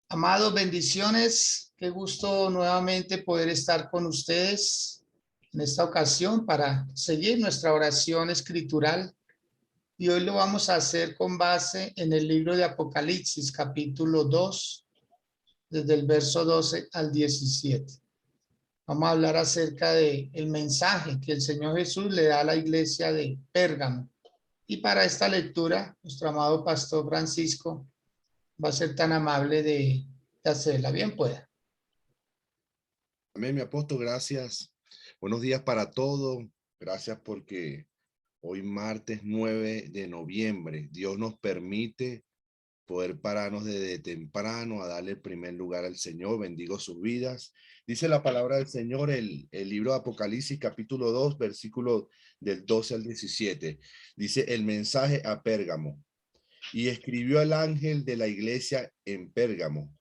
Amados, bendiciones. Qué gusto nuevamente poder estar con ustedes en esta ocasión para seguir nuestra oración escritural. Y hoy lo vamos a hacer con base en el libro de Apocalipsis, capítulo 2, desde el verso 12 al 17. Vamos a hablar acerca de el mensaje que el Señor Jesús le da a la iglesia de Pérgamo. Y para esta lectura, nuestro amado pastor Francisco va a ser tan amable de hacerla. Bien pueda. Amén, mi apóstol, gracias. Buenos días para todos. Gracias porque hoy martes 9 de noviembre, Dios nos permite poder pararnos desde temprano a darle el primer lugar al Señor. Bendigo sus vidas. Dice la palabra del Señor, el libro de Apocalipsis, capítulo 2, versículo del 12 al 17. Dice el mensaje a Pérgamo. Y escribió al ángel de la iglesia en Pérgamo.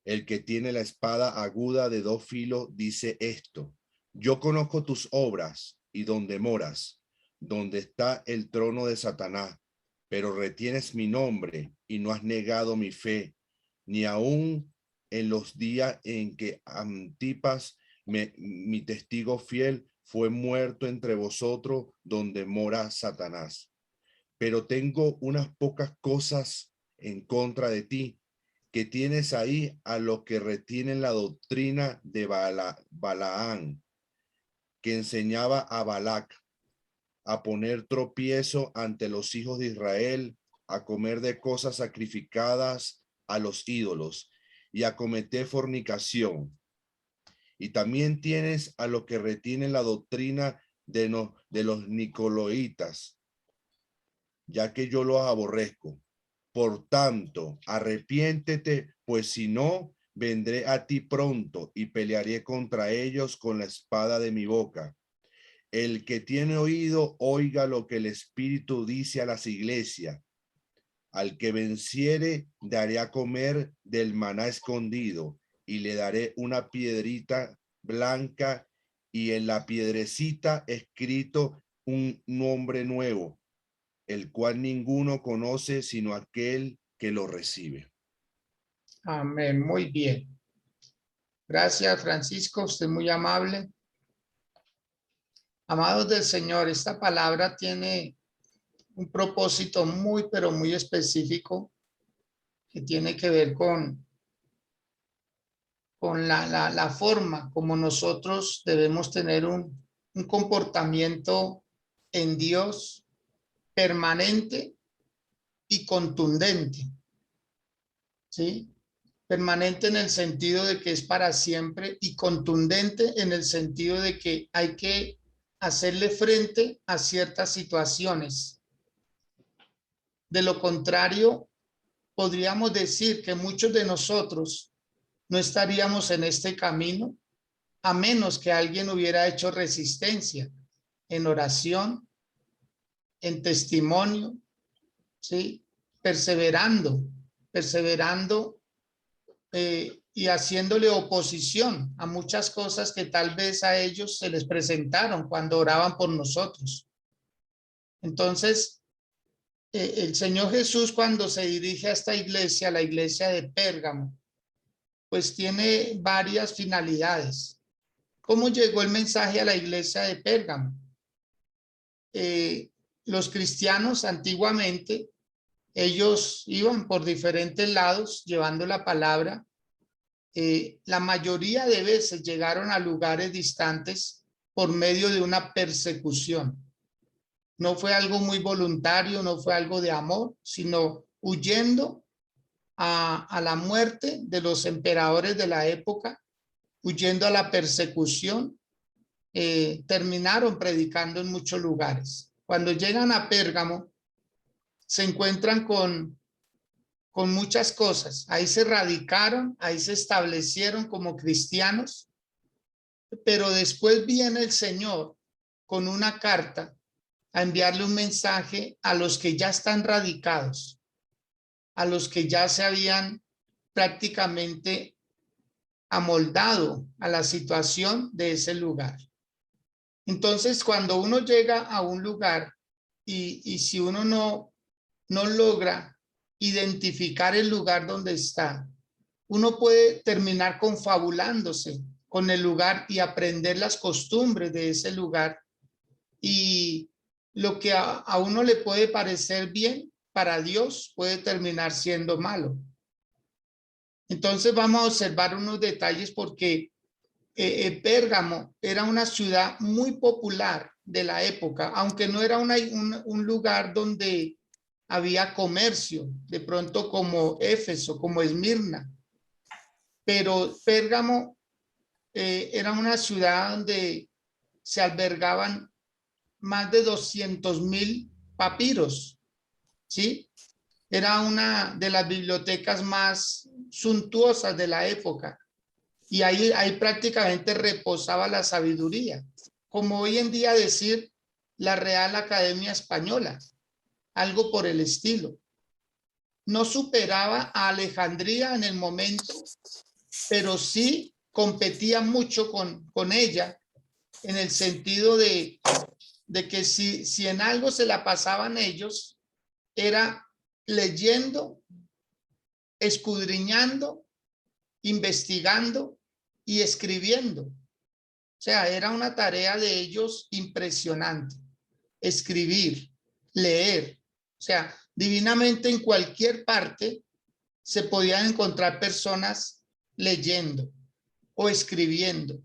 El que tiene la espada aguda de dos filos dice esto: yo conozco tus obras y donde moras, donde está el trono de Satanás, pero retienes mi nombre y no has negado mi fe, ni aun en los días en que Antipas, mi testigo fiel, fue muerto entre vosotros, donde mora Satanás. Pero tengo unas pocas cosas en contra de ti, que tienes ahí a los que retienen la doctrina de Balaán, que enseñaba a Balac a poner tropiezo ante los hijos de Israel, a comer de cosas sacrificadas a los ídolos y a cometer fornicación. Y también tienes a los que retienen la doctrina de los nicoloitas, ya que yo los aborrezco. Por tanto, arrepiéntete, pues si no, vendré a ti pronto y pelearé contra ellos con la espada de mi boca. El que tiene oído, oiga lo que el Espíritu dice a las iglesias. Al que venciere, daré a comer del maná escondido y le daré una piedrita blanca y en la piedrecita escrito un nombre nuevo, el cual ninguno conoce sino aquel que lo recibe. Amén. Muy bien. Gracias, Francisco. Usted muy amable. Amados del Señor, esta palabra tiene un propósito muy, pero muy específico que tiene que ver con la forma como nosotros debemos tener un comportamiento en Dios permanente y contundente, ¿sí? Permanente en el sentido de que es para siempre y contundente en el sentido de que hay que hacerle frente a ciertas situaciones. De lo contrario, podríamos decir que muchos de nosotros no estaríamos en este camino a menos que alguien hubiera hecho resistencia en oración, en testimonio, ¿sí? Perseverando y haciéndole oposición a muchas cosas que tal vez a ellos se les presentaron cuando oraban por nosotros. Entonces, el Señor Jesús, cuando se dirige a esta iglesia, la iglesia de Pérgamo, pues tiene varias finalidades. ¿Cómo llegó el mensaje a la iglesia de Pérgamo? Los cristianos antiguamente, ellos iban por diferentes lados llevando la palabra. La mayoría de veces llegaron a lugares distantes por medio de una persecución. No fue algo muy voluntario, no fue algo de amor, sino huyendo a la muerte de los emperadores de la época, huyendo a la persecución, terminaron predicando en muchos lugares. Cuando llegan a Pérgamo, se encuentran con muchas cosas. Ahí se radicaron, ahí se establecieron como cristianos, pero después viene el Señor con una carta a enviarle un mensaje a los que ya están radicados, a los que ya se habían prácticamente amoldado a la situación de ese lugar. Entonces, cuando uno llega a un lugar y si uno no logra identificar el lugar donde está, uno puede terminar confabulándose con el lugar y aprender las costumbres de ese lugar. Y lo que a uno le puede parecer bien, para Dios puede terminar siendo malo. Entonces vamos a observar unos detalles porque Pérgamo era una ciudad muy popular de la época, aunque no era un lugar donde había comercio, de pronto como Éfeso, como Esmirna, pero Pérgamo era una ciudad donde se albergaban más de 200,000 papiros, ¿sí? Era una de las bibliotecas más suntuosas de la época y ahí prácticamente reposaba la sabiduría, como hoy en día decir la Real Academia Española, algo por el estilo. No superaba a Alejandría en el momento, pero sí competía mucho con ella en el sentido de que si en algo se la pasaban ellos, era leyendo, escudriñando, investigando y escribiendo. O sea, era una tarea de ellos impresionante. Escribir, leer. O sea, divinamente en cualquier parte se podían encontrar personas leyendo o escribiendo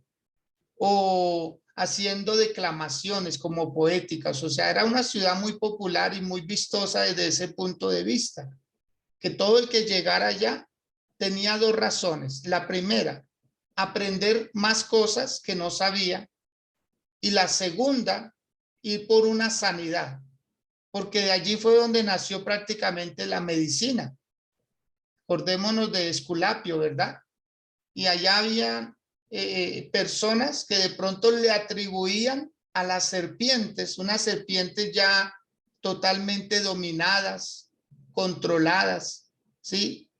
o haciendo declamaciones como poéticas. O sea, era una ciudad muy popular y muy vistosa desde ese punto de vista, que todo el que llegara allá tenía dos razones. La primera, aprender más cosas que no sabía, y la segunda, ir por una sanidad, porque de allí fue donde nació prácticamente la medicina. Acordémonos de Esculapio, ¿verdad? Y allá había personas que de pronto le atribuían a las serpientes, unas serpientes ya totalmente dominadas, controladas, ¿sí?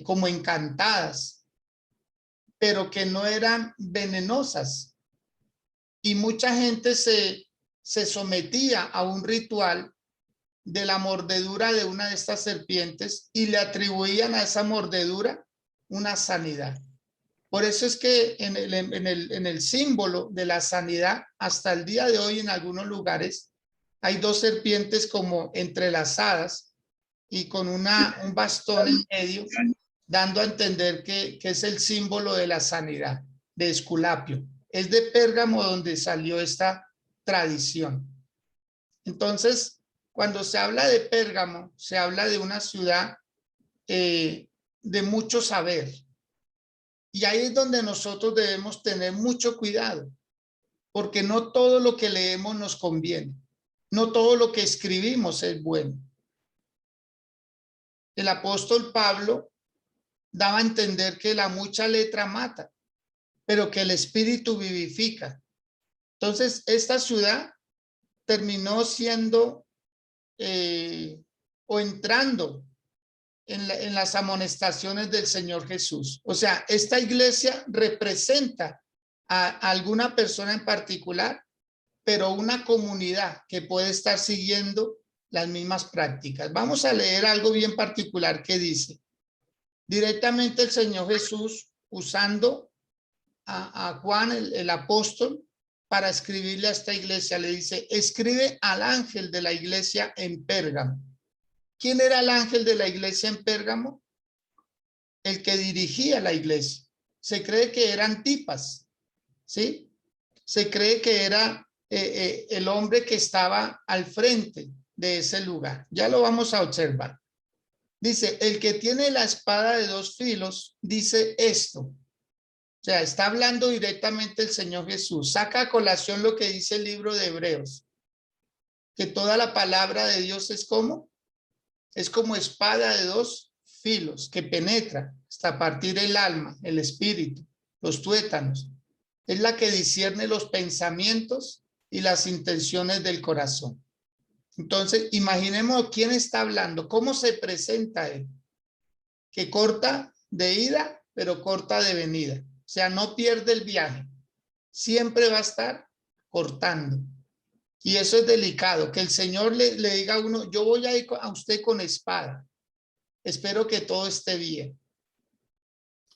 Como encantadas, pero que no eran venenosas. Y mucha gente se sometía a un ritual de la mordedura de una de estas serpientes y le atribuían a esa mordedura una sanidad. Por eso es que en el símbolo de la sanidad, hasta el día de hoy en algunos lugares, hay dos serpientes como entrelazadas y con un bastón en medio, dando a entender que es el símbolo de la sanidad, de Esculapio. Es de Pérgamo donde salió esta tradición. Entonces, cuando se habla de Pérgamo, se habla de una ciudad de mucho saber. Y ahí es donde nosotros debemos tener mucho cuidado, porque no todo lo que leemos nos conviene. No todo lo que escribimos es bueno. El apóstol Pablo daba a entender que la mucha letra mata, pero que el espíritu vivifica. Entonces, esta ciudad terminó siendo o entrando en las amonestaciones del Señor Jesús. O sea, esta iglesia representa a alguna persona en particular, pero una comunidad que puede estar siguiendo las mismas prácticas. Vamos a leer algo bien particular que dice directamente el Señor Jesús usando a Juan, el apóstol, para escribirle a esta iglesia. Le dice, escribe al ángel de la iglesia en Pérgamo. ¿Quién era el ángel de la iglesia en Pérgamo? El que dirigía la iglesia. Se cree que era Antipas, ¿sí? Se cree que era el hombre que estaba al frente de ese lugar. Ya lo vamos a observar. Dice, el que tiene la espada de dos filos, dice esto. O sea, está hablando directamente el Señor Jesús. Saca a colación lo que dice el libro de Hebreos, que toda la palabra de Dios es como espada de dos filos que penetra hasta partir el alma, el espíritu, los tuétanos. Es la que discierne los pensamientos y las intenciones del corazón. Entonces, imaginemos quién está hablando, cómo se presenta él, que corta de ida, pero corta de venida. O sea, no pierde el viaje. Siempre va a estar cortando. Y eso es delicado, que el Señor le diga a uno, yo voy a ir a usted con espada. Espero que todo esté bien.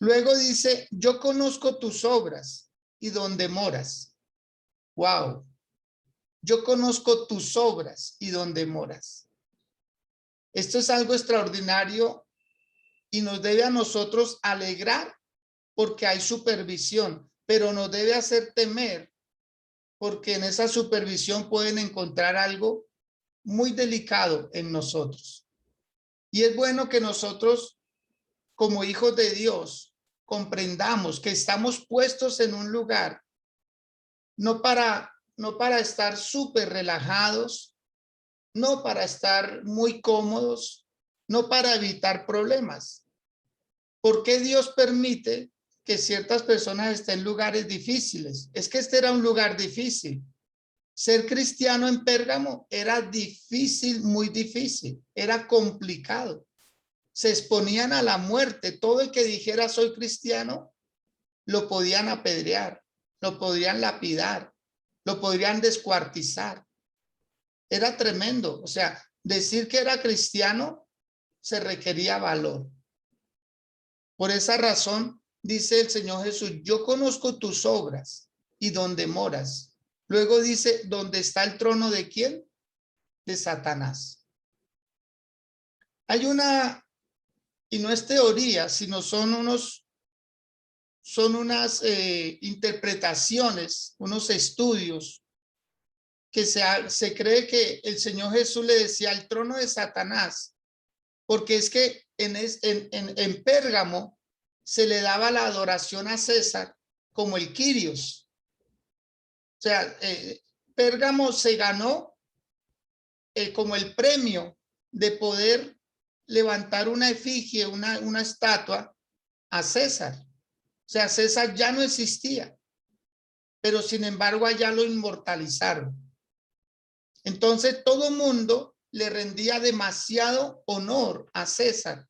Luego dice, yo conozco tus obras y donde moras. Wow. Yo conozco tus obras y donde moras. Esto es algo extraordinario y nos debe a nosotros alegrar porque hay supervisión, pero nos debe hacer temer porque en esa supervisión pueden encontrar algo muy delicado en nosotros. Y es bueno que nosotros, como hijos de Dios, comprendamos que estamos puestos en un lugar no para estar súper relajados, no para estar muy cómodos, no para evitar problemas. ¿Por qué Dios permite que ciertas personas estén en lugares difíciles? Es que este era un lugar difícil. Ser cristiano en Pérgamo era difícil, muy difícil, era complicado. Se exponían a la muerte. Todo el que dijera soy cristiano, lo podían apedrear, lo podrían lapidar, lo podrían descuartizar. Era tremendo. O sea, decir que era cristiano se requería valor. Por esa razón, dice el Señor Jesús, yo conozco tus obras y donde moras. Luego dice, ¿dónde está el trono de quién? De Satanás. Hay una, y no es teoría, sino son unas interpretaciones, unos estudios que se cree que el Señor Jesús le decía al trono de Satanás, porque es que en Pérgamo se le daba la adoración a César como el Kyrios. O sea, Pérgamo se ganó como el premio de poder levantar una efigie, una estatua a César. O sea, César ya no existía, pero sin embargo allá lo inmortalizaron. Entonces todo el mundo le rendía demasiado honor a César.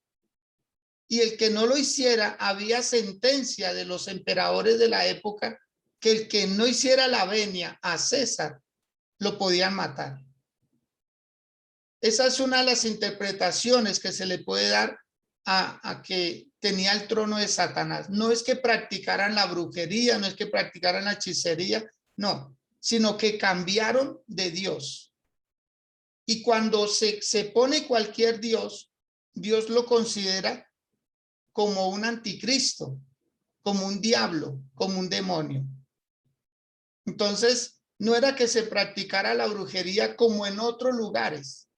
Y el que no lo hiciera, había sentencia de los emperadores de la época que el que no hiciera la venia a César, lo podían matar. Esa es una de las interpretaciones que se le puede dar a que tenía el trono de Satanás. No es que practicaran la brujería, no es que practicaran la hechicería, no, sino que cambiaron de Dios. Y cuando se pone cualquier Dios, Dios lo considera como un anticristo, como un diablo, como un demonio. Entonces, no era que se practicara la brujería como en otros lugares,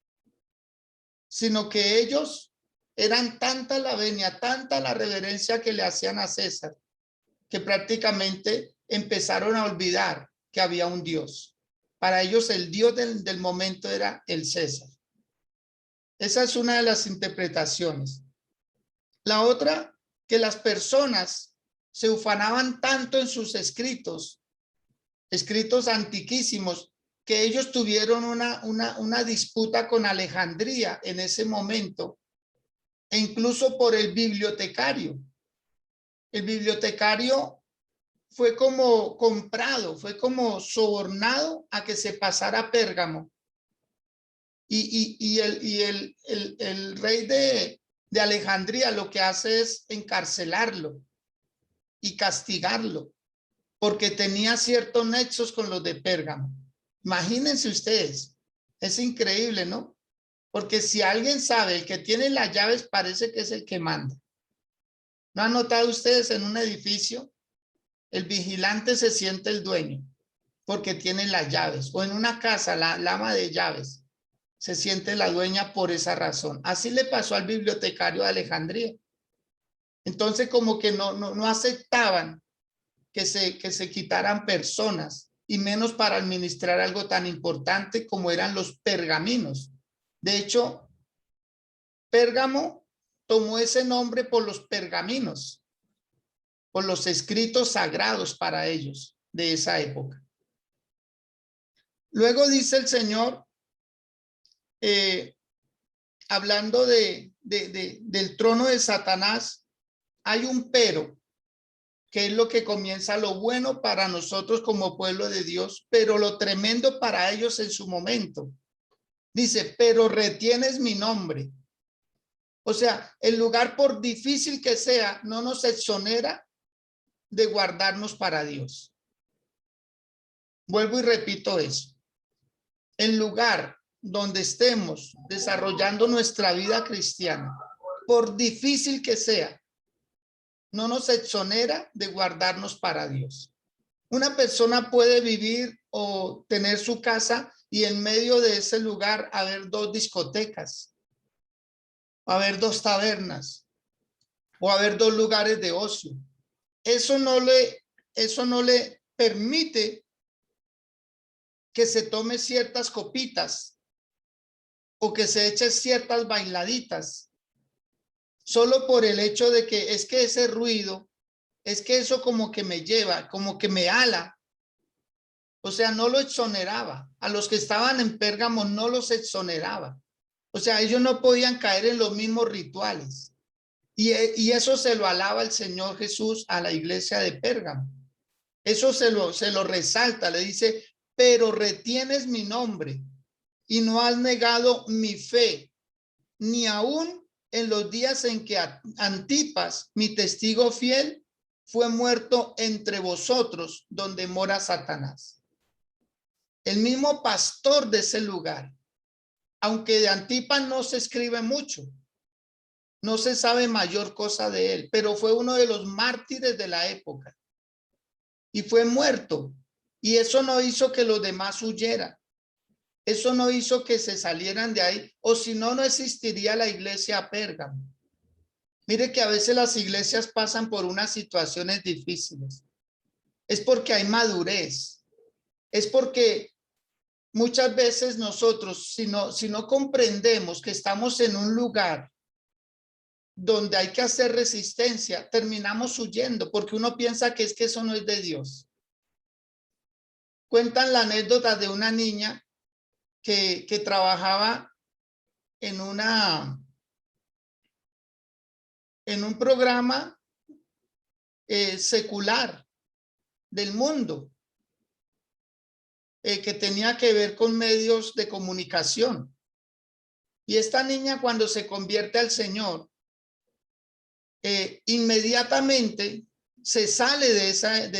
sino que ellos eran tanta la venia, tanta la reverencia que le hacían a César, que prácticamente empezaron a olvidar que había un Dios. Para ellos el Dios del momento era el César. Esa es una de las interpretaciones. La otra, que las personas se ufanaban tanto en sus escritos antiquísimos, que ellos tuvieron una disputa con Alejandría en ese momento, e incluso por el bibliotecario. El bibliotecario fue como comprado, fue como sobornado a que se pasara a Pérgamo. Y el rey de Alejandría lo que hace es encarcelarlo y castigarlo, porque tenía ciertos nexos con los de Pérgamo. Imagínense ustedes, es increíble, ¿no? Porque si alguien sabe, el que tiene las llaves parece que es el que manda. ¿No han notado ustedes en un edificio? El vigilante se siente el dueño porque tiene las llaves, o en una casa, la ama de llaves se siente la dueña por esa razón. Así le pasó al bibliotecario de Alejandría. Entonces como que no aceptaban que se quitaran personas, y menos para administrar algo tan importante como eran los pergaminos. De hecho, Pérgamo tomó ese nombre por los pergaminos, por los escritos sagrados para ellos de esa época. Luego dice el Señor, hablando del trono de Satanás, hay un pero, que es lo que comienza lo bueno para nosotros como pueblo de Dios, pero lo tremendo para ellos en su momento. Dice, pero retienes mi nombre O sea, el lugar, por difícil que sea, no nos exonera de guardarnos para Dios. Vuelvo y repito eso. El lugar donde estemos desarrollando nuestra vida cristiana, por difícil que sea, no nos exonera de guardarnos para Dios. Una persona puede vivir o tener su casa y en medio de ese lugar haber dos discotecas, haber dos tabernas o haber dos lugares de ocio. Eso no le permite que se tome ciertas copitas o que se eche ciertas bailaditas, solo por el hecho de que es que ese ruido, es que eso como que me lleva, como que me ala. O sea, no lo exoneraba. A los que estaban en Pérgamo no los exoneraba. O sea, ellos no podían caer en los mismos rituales. Y eso se lo alaba el Señor Jesús a la iglesia de Pérgamo. Eso se lo resalta, le dice, pero retienes mi nombre y no has negado mi fe, ni aún en los días en que Antipas, mi testigo fiel, fue muerto entre vosotros, donde mora Satanás. El mismo pastor de ese lugar, aunque de Antipas no se escribe mucho, no se sabe mayor cosa de él, pero fue uno de los mártires de la época y fue muerto. Y eso no hizo que los demás huyeran. Eso no hizo que se salieran de ahí, o si no, no existiría la iglesia Pérgamo. Mire que a veces las iglesias pasan por unas situaciones difíciles. Es porque hay madurez. Es porque muchas veces nosotros, si no comprendemos que estamos en un lugar donde hay que hacer resistencia, terminamos huyendo porque uno piensa que es que eso no es de Dios. Cuentan la anécdota de una niña que trabajaba en un programa secular del mundo que tenía que ver con medios de comunicación. Y esta niña, cuando se convierte al Señor, inmediatamente se sale de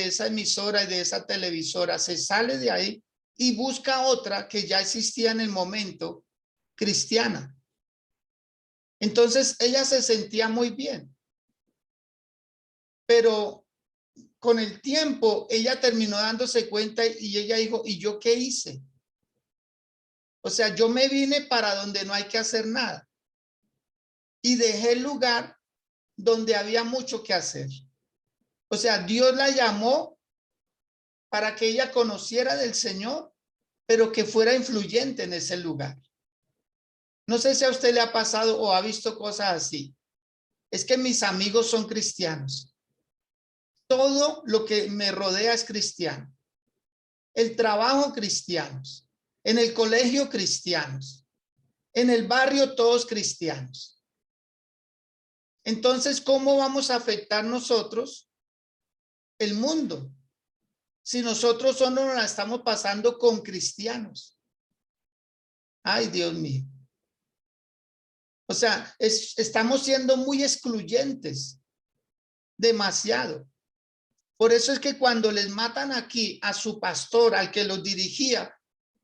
esa emisora y de esa televisora, se sale de ahí y busca otra que ya existía en el momento, cristiana. Entonces ella se sentía muy bien, pero con el tiempo ella terminó dándose cuenta y ella dijo, ¿y yo qué hice? O sea, yo me vine para donde no hay que hacer nada y dejé el lugar donde había mucho que hacer. O sea, Dios la llamó para que ella conociera del Señor, pero que fuera influyente en ese lugar. No sé si a usted le ha pasado o ha visto cosas así. Es que mis amigos son cristianos. Todo lo que me rodea es cristiano. El trabajo, cristianos. En el colegio, cristianos. En el barrio, todos cristianos. Entonces, ¿cómo vamos a afectar nosotros el mundo si nosotros solo nos la estamos pasando con cristianos? Ay, Dios mío. O sea, estamos siendo muy excluyentes, demasiado. Por eso es que cuando les matan aquí a su pastor, al que los dirigía,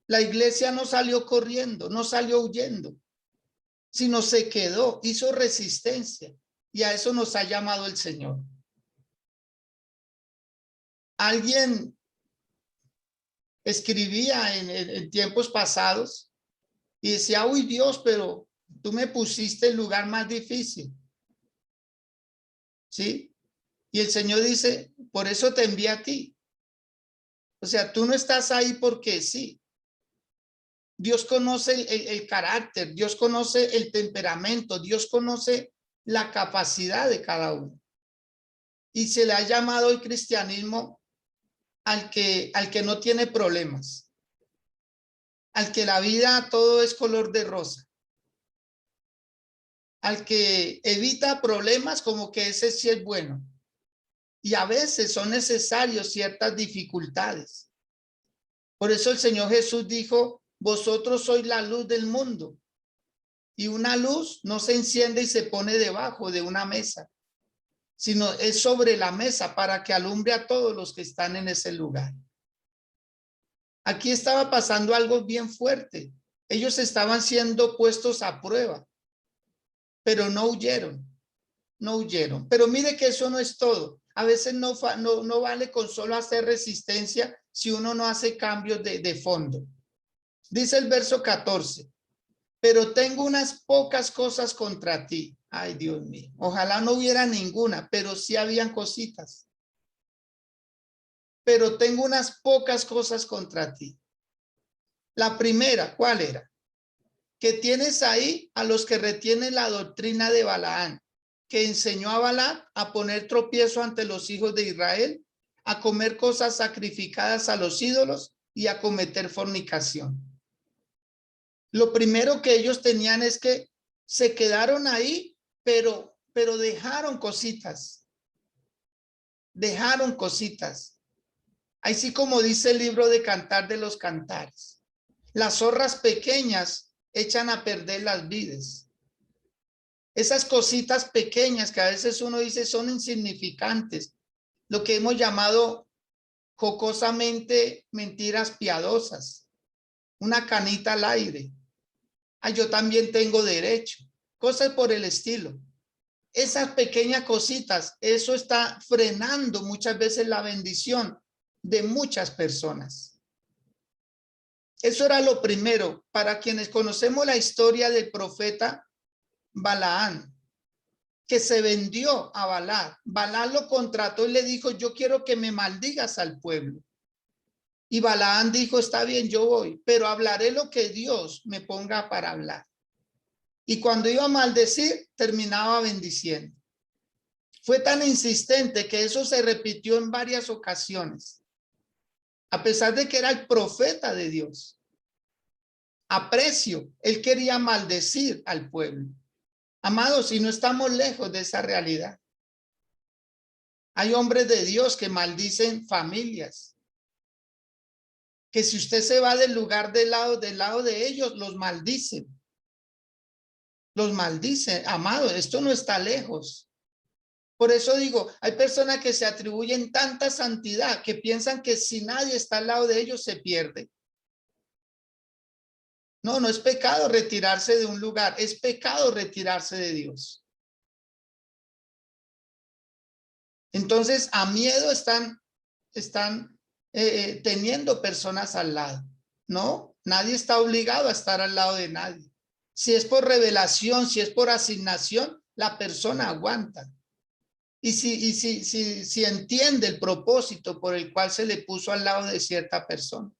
la iglesia no salió corriendo, no salió huyendo, sino se quedó, hizo resistencia. Y a eso nos ha llamado el Señor. Alguien escribía en tiempos pasados y decía, uy Dios, pero tú me pusiste el lugar más difícil. ¿Sí? Y el Señor dice, por eso te envía a ti. O sea, tú no estás ahí porque sí. Dios conoce el carácter, Dios conoce el temperamento, Dios conoce la capacidad de cada uno. Y se le ha llamado el cristianismo al que no tiene problemas, al que la vida todo es color de rosa, al que evita problemas como que ese sí es bueno. Y a veces son necesarios ciertas dificultades. Por eso el Señor Jesús dijo, vosotros sois la luz del mundo. Y una luz no se enciende y se pone debajo de una mesa, sino es sobre la mesa para que alumbre a todos los que están en ese lugar. Aquí estaba pasando algo bien fuerte. Ellos estaban siendo puestos a prueba, pero no huyeron, no huyeron. Pero mire que eso no es todo. A veces no vale con solo hacer resistencia si uno no hace cambios de fondo. Dice el verso 14, pero tengo unas pocas cosas contra ti. Ay, Dios mío, ojalá no hubiera ninguna, pero sí habían cositas. Pero tengo unas pocas cosas contra ti. La primera, ¿cuál era? Que tienes ahí a los que retienen la doctrina de Balaán, que enseñó a Balac a poner tropiezo ante los hijos de Israel, a comer cosas sacrificadas a los ídolos y a cometer fornicación. Lo primero que ellos tenían es que se quedaron ahí, pero dejaron cositas. Dejaron cositas. Así como dice el libro de Cantar de los Cantares. Las zorras pequeñas echan a perder las vides. Esas cositas pequeñas que a veces uno dice son insignificantes. Lo que hemos llamado jocosamente mentiras piadosas. Una canita al aire. Ah, yo también tengo derecho. Cosas por el estilo. Esas pequeñas cositas, eso está frenando muchas veces la bendición de muchas personas. Eso era lo primero. Para quienes conocemos la historia del profeta Balaán, que se vendió a Balac. Balac lo contrató y le dijo, yo quiero que me maldigas al pueblo. Y Balaán dijo, está bien, yo voy, pero hablaré lo que Dios me ponga para hablar. Y cuando iba a maldecir, terminaba bendiciendo. Fue tan insistente que eso se repitió en varias ocasiones. A pesar de que era el profeta de Dios. Aprecio, él quería maldecir al pueblo. Amados, si no estamos lejos de esa realidad. Hay hombres de Dios que maldicen familias. Que si usted se va del lugar del lado de ellos, los maldicen. Los maldicen. Amado, esto no está lejos. Por eso digo, hay personas que se atribuyen tanta santidad que piensan que si nadie está al lado de ellos se pierde. No, no es pecado retirarse de un lugar, es pecado retirarse de Dios. Entonces, a miedo están teniendo personas al lado. No, nadie está obligado a estar al lado de nadie. Si es por revelación, si es por asignación, la persona aguanta. Y si entiende el propósito por el cual se le puso al lado de cierta persona.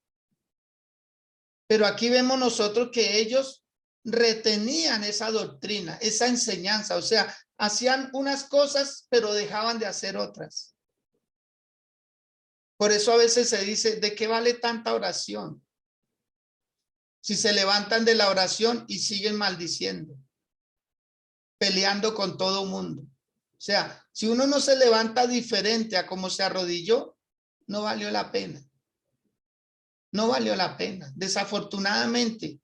Pero aquí vemos nosotros que ellos retenían esa doctrina, esa enseñanza, o sea, hacían unas cosas, pero dejaban de hacer otras. Por eso a veces se dice, ¿de qué vale tanta oración? Si se levantan de la oración y siguen maldiciendo, peleando con todo mundo. O sea, si uno no se levanta diferente a como se arrodilló, no valió la pena. No valió la pena. Desafortunadamente,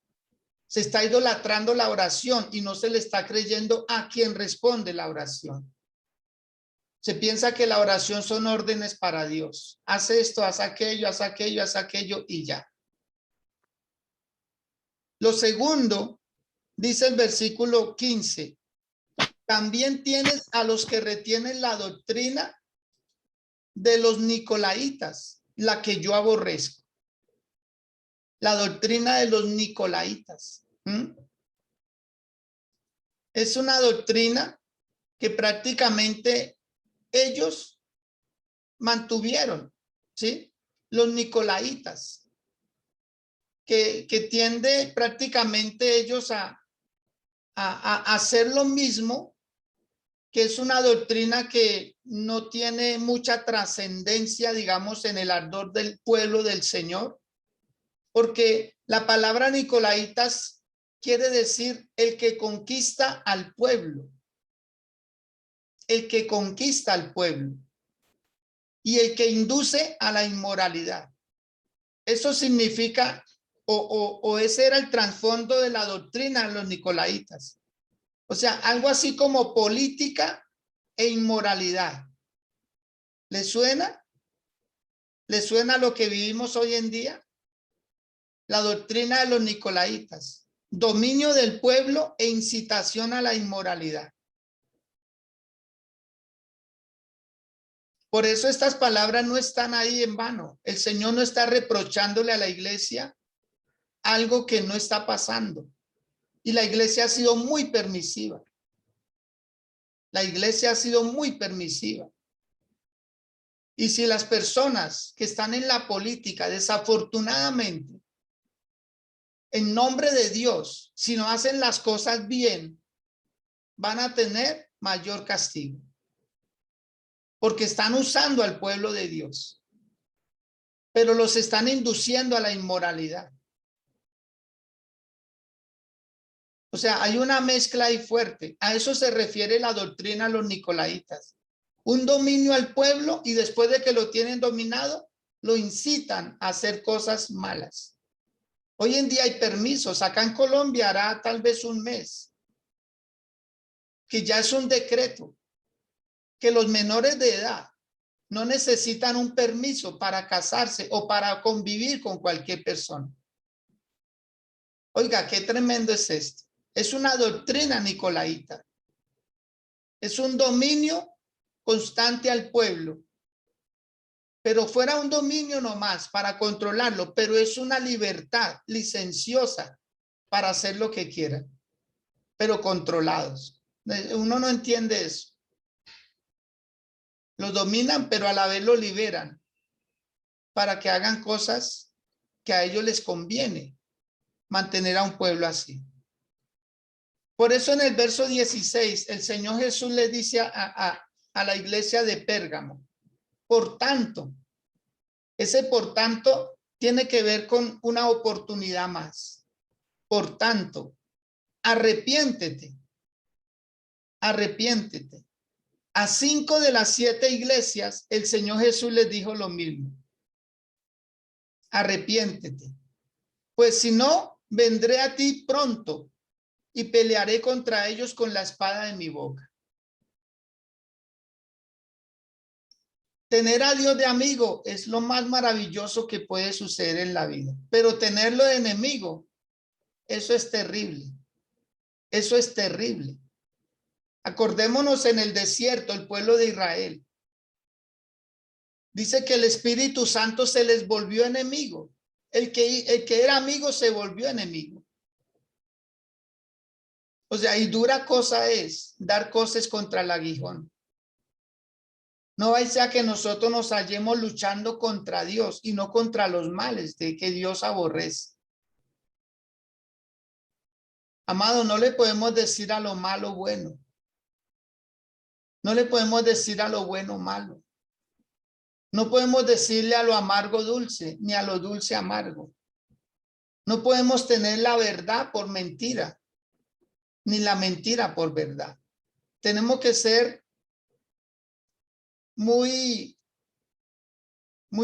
se está idolatrando la oración y no se le está creyendo a quien responde la oración. Se piensa que la oración son órdenes para Dios. Haz esto, haz aquello, haz aquello, haz aquello y ya. Lo segundo, dice el versículo 15, también tienes a los que retienen la doctrina de los nicolaitas, la que yo aborrezco. La doctrina de los nicolaitas. Es una doctrina que prácticamente ellos mantuvieron, ¿sí? Los nicolaitas, que tiende prácticamente ellos a hacer lo mismo, que es una doctrina que no tiene mucha trascendencia, digamos, en el ardor del pueblo del Señor, porque la palabra nicolaitas quiere decir el que conquista al pueblo, el que conquista al pueblo y el que induce a la inmoralidad. Eso significa o ese era el trasfondo de la doctrina de los nicolaitas. O sea, algo así como política e inmoralidad. ¿Le suena? ¿Le suena lo que vivimos hoy en día? La doctrina de los nicolaitas. Dominio del pueblo e incitación a la inmoralidad. Por eso estas palabras no están ahí en vano. El Señor no está reprochándole a la iglesia algo que no está pasando. Y la iglesia ha sido muy permisiva. La iglesia ha sido muy permisiva. Y si las personas que están en la política, desafortunadamente, en nombre de Dios, si no hacen las cosas bien, van a tener mayor castigo. Porque están usando al pueblo de Dios. Pero los están induciendo a la inmoralidad. O sea, hay una mezcla ahí fuerte. A eso se refiere la doctrina de los nicolaitas. Un dominio al pueblo y después de que lo tienen dominado, lo incitan a hacer cosas malas. Hoy en día hay permisos. Acá en Colombia hará tal vez un mes que ya es un decreto que los menores de edad no necesitan un permiso para casarse o para convivir con cualquier persona. Oiga, qué tremendo es esto. Es una doctrina nicolaíta. Es un dominio constante al pueblo. Pero fuera un dominio nomás para controlarlo, pero es una libertad licenciosa para hacer lo que quieran, pero controlados. Uno no entiende eso. Lo dominan, pero a la vez lo liberan para que hagan cosas que a ellos les conviene mantener a un pueblo así. Por eso en el verso 16, el Señor Jesús le dice a la iglesia de Pérgamo, por tanto, ese por tanto tiene que ver con una oportunidad más. Por tanto, arrepiéntete, arrepiéntete. A 5 de las 7 iglesias, el Señor Jesús les dijo lo mismo. Arrepiéntete. Pues si no, vendré a ti pronto y pelearé contra ellos con la espada de mi boca. Tener a Dios de amigo es lo más maravilloso que puede suceder en la vida, pero tenerlo de enemigo, eso es terrible. Eso es terrible. Acordémonos en el desierto, el pueblo de Israel. Dice que el Espíritu Santo se les volvió enemigo. El que era amigo se volvió enemigo. O sea, y dura cosa es dar cosas contra el aguijón. No vaya a que nosotros nos hallemos luchando contra Dios y no contra los males de que Dios aborrece. Amado, no le podemos decir a lo malo bueno. No le podemos decir a lo bueno malo. No podemos decirle a lo amargo dulce, ni a lo dulce amargo. No podemos tener la verdad por mentira, ni la mentira por verdad. Tenemos que ser muy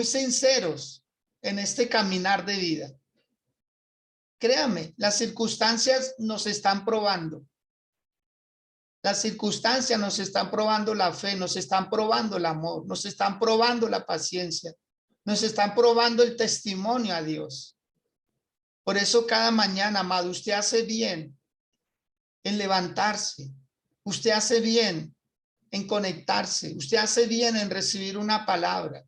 sinceros en este caminar de vida. Créame, las circunstancias nos están probando. Las circunstancias nos están probando la fe, nos están probando el amor, nos están probando la paciencia, nos están probando el testimonio a Dios. Por eso cada mañana, amado, usted hace bien en levantarse, usted hace bien en conectarse, usted hace bien en recibir una palabra,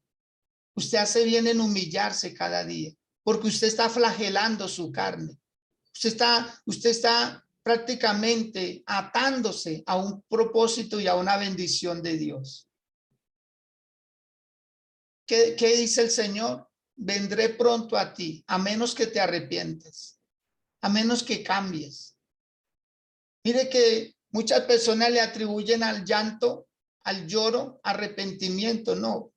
usted hace bien en humillarse cada día, porque usted está flagelando su carne, usted está prácticamente atándose a un propósito y a una bendición de Dios. ¿Qué dice el Señor? Vendré pronto a ti, a menos que te arrepientes, a menos que cambies. Mire que muchas personas le atribuyen al llanto, al lloro, arrepentimiento. No,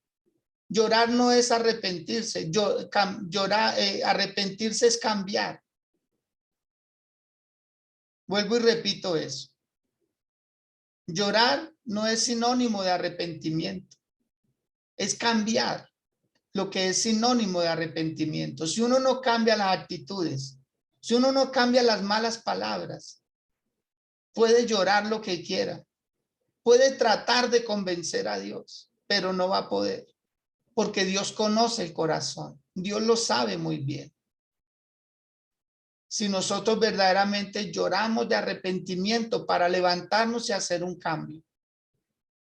llorar no es arrepentirse. Arrepentirse es cambiar. Vuelvo y repito eso. Llorar no es sinónimo de arrepentimiento. Es cambiar. lo que es sinónimo de arrepentimiento. Si uno no cambia las actitudes, si uno no cambia las malas palabras, puede llorar lo que quiera, puede tratar de convencer a Dios, pero no va a poder, porque Dios conoce el corazón, Dios lo sabe muy bien. Si nosotros verdaderamente lloramos de arrepentimiento para levantarnos y hacer un cambio,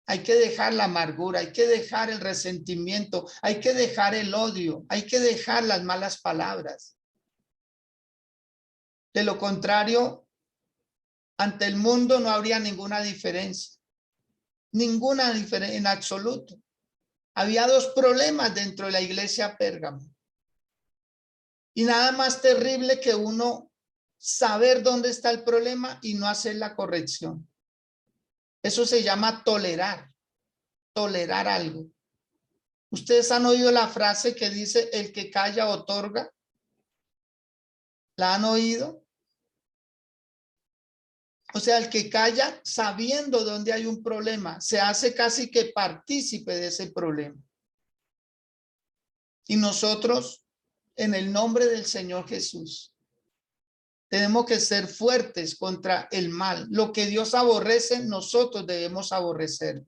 hay que dejar la amargura, hay que dejar el resentimiento, hay que dejar el odio, hay que dejar las malas palabras. De lo contrario, ante el mundo no habría ninguna diferencia en absoluto. Había dos problemas dentro de la iglesia Pérgamo. Y nada más terrible que uno saber dónde está el problema y no hacer la corrección. Eso se llama tolerar algo. ¿Ustedes han oído la frase que dice el que calla otorga? ¿La han oído? O sea, el que calla sabiendo dónde hay un problema, se hace casi que partícipe de ese problema. Y nosotros, en el nombre del Señor Jesús, tenemos que ser fuertes contra el mal. Lo que Dios aborrece, nosotros debemos aborrecer.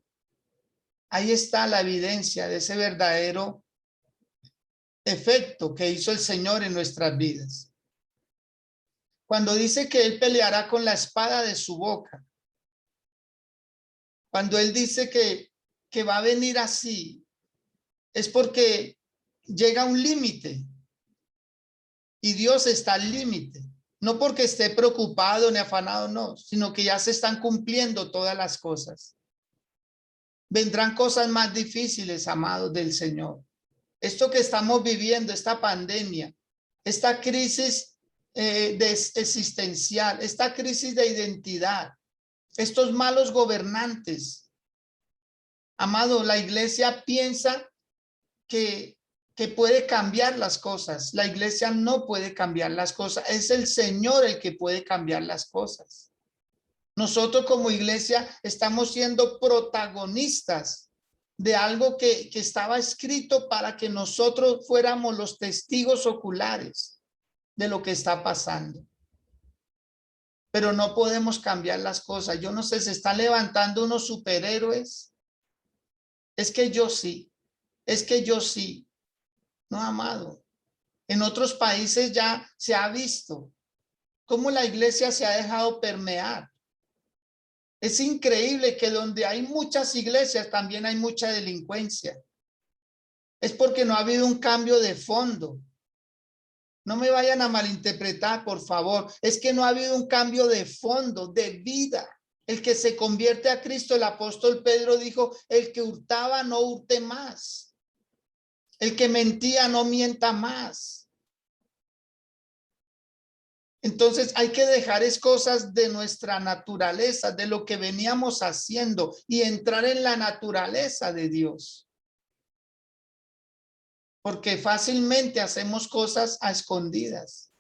Ahí está la evidencia de ese verdadero efecto que hizo el Señor en nuestras vidas. Cuando dice que Él peleará con la espada de su boca, cuando Él dice que va a venir así, es porque llega un límite y Dios está al límite. No porque esté preocupado ni afanado, no, sino que ya se están cumpliendo todas las cosas. Vendrán cosas más difíciles, amados del Señor. Esto que estamos viviendo, esta pandemia, esta crisis existencial, esta crisis de identidad, estos malos gobernantes. Amado, la iglesia piensa que puede cambiar las cosas. La iglesia no puede cambiar las cosas. Es el Señor el que puede cambiar las cosas. Nosotros como iglesia estamos siendo protagonistas de algo que estaba escrito para que nosotros fuéramos los testigos oculares de lo que está pasando. Pero no podemos cambiar las cosas. Yo no sé, se están levantando unos superhéroes. Es que yo sí. Es que yo sí. No, amado. En otros países ya se ha visto cómo la iglesia se ha dejado permear. Es increíble que donde hay muchas iglesias también hay mucha delincuencia. Es porque no ha habido un cambio de fondo. No me vayan a malinterpretar, por favor. Es que no ha habido un cambio de fondo, de vida. El que se convierte a Cristo, el apóstol Pedro dijo, el que hurtaba no hurte más. El que mentía no mienta más. Entonces hay que dejar cosas de nuestra naturaleza, de lo que veníamos haciendo y entrar en la naturaleza de Dios. Porque fácilmente hacemos cosas a escondidas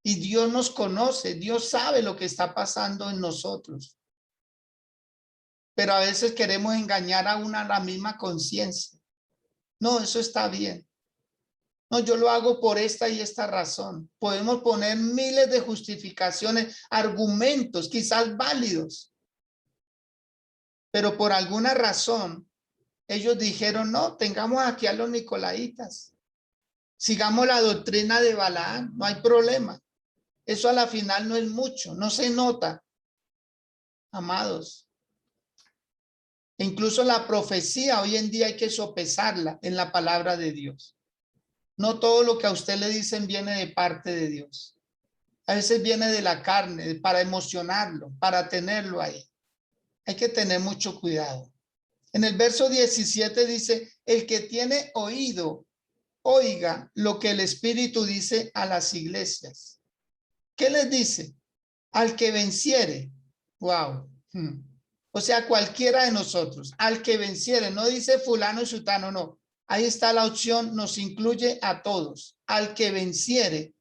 y Dios nos conoce, Dios sabe lo que está pasando en nosotros. Pero a veces queremos engañar a la misma conciencia. No, eso está bien. No, yo lo hago por esta y esta razón. Podemos poner miles de justificaciones, argumentos, quizás válidos. Pero por alguna razón, ellos dijeron, no, tengamos aquí a los nicolaitas. Sigamos la doctrina de Balaán, no hay problema. Eso a la final no es mucho, no se nota, amados. E incluso la profecía hoy en día hay que sopesarla en la palabra de Dios. No todo lo que a usted le dicen viene de parte de Dios. A veces viene de la carne, para emocionarlo, para tenerlo ahí. Hay que tener mucho cuidado. En el verso 17 dice, el que tiene oído, oiga lo que el Espíritu dice a las iglesias. ¿Qué les dice? Al que venciere. Wow. O sea, cualquiera de nosotros, al que venciere, no dice fulano y sutano, no. Ahí está la opción, nos incluye a todos. Al que venciere,